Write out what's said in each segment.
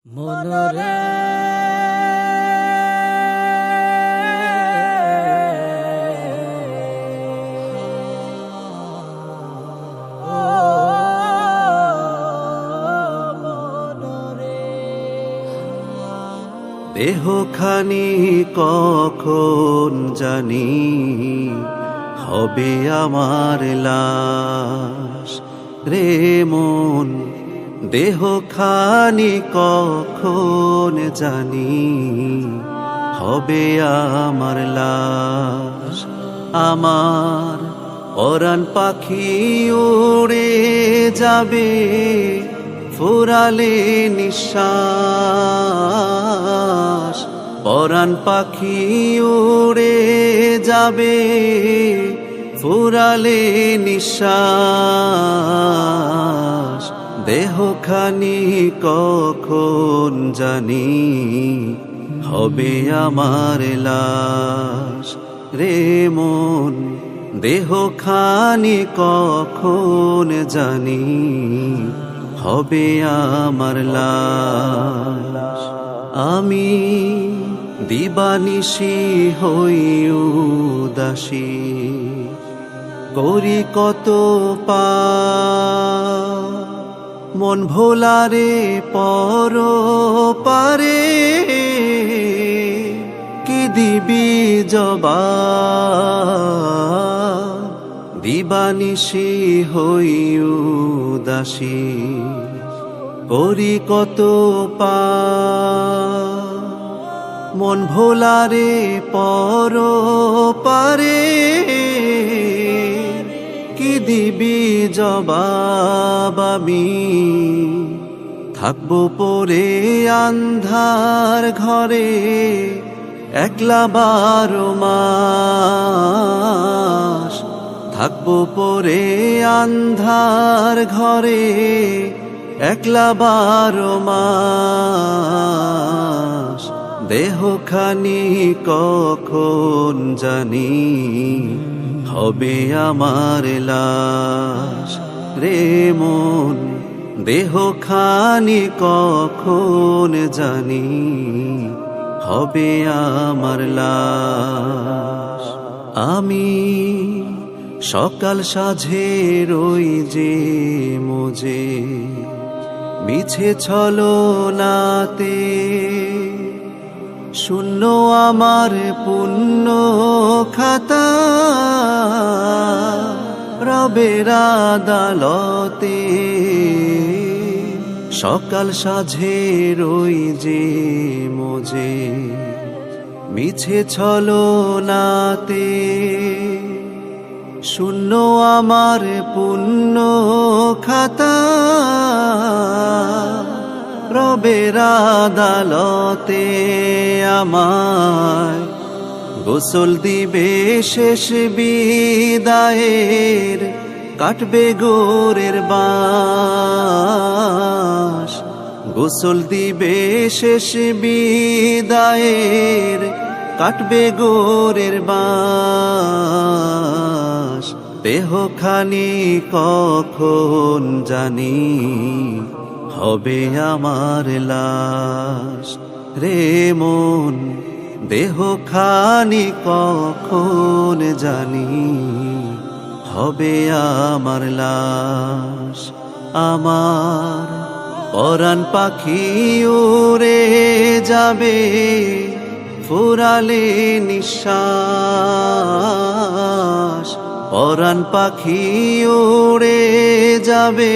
মনরে দেহখানি কখন জানি হবে আমার লাশ রে মন, দেহখানি কখন জানি হবে আমার লাশ। আমার পরাণ পাখি উড়ে যাবে ফুরালে নিঃশ্বাস, পরাণ পাখি উড়ে যাবে ফুরালে নিঃশ্বাস। দেহখানি কখন জানি হবে আমার লাশ রে মন, দেহখানি কখন জানি হবে আমার লাশ। আমি দিবানিশি হই উদাসী, করি কত মন ভোলারে পর পারে, কি দিবি জবাব? দিবানিশি হই উদাসী, করি কত মন ভোলারে পর পারে, কি দিবি জবাব? আমি থাকবো পরে আন্ধার ঘরে একলা 12 মাস, থাকবো পরে আন্ধার ঘরে একলা 12 মাস। দেহখানি কখন জানি হবে আমার লাশ রে মন, দেহখানি কখন জানি হবে আমার লাশ। আমি সকাল সাঝে রই যে মোজে মিছে ছলনাতে, শূন্য আমার পুণ্য খাতা রবের আদালতে। সকাল সাঝে রই যে মোজে মিছে ছলনাতে, শূন্য আমার পুণ্য খাতা রবের আদালতে। আমায় গোসল দিবে শেষ বিদায়ের, কাটবে গোরের বাঁশ। গোসল দিবে শেষ বিদায়ের, কাটবে গোরের বাঁশ। দেহখানি কখন জানি হবে আমার লাশ রে মন, দেহখানি কখন জানি হবে আমার লাশ। আমার পরাণ পাখি উড়ে যাবে ফুরালে নিঃশ্বাস, পরাণ পাখি উড়ে যাবে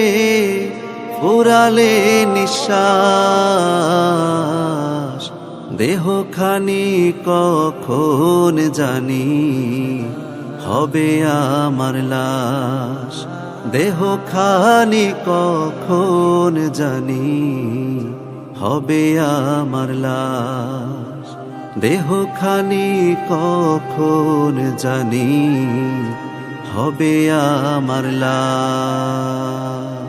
ফুরালে নিঃশ্বাস। দেহখানি কখন জানি হবে আমার লাশ, দেহখানি কখন জানি হবে আমার লাশ, দেহখানি কখন জানি হবে আমার লাশ।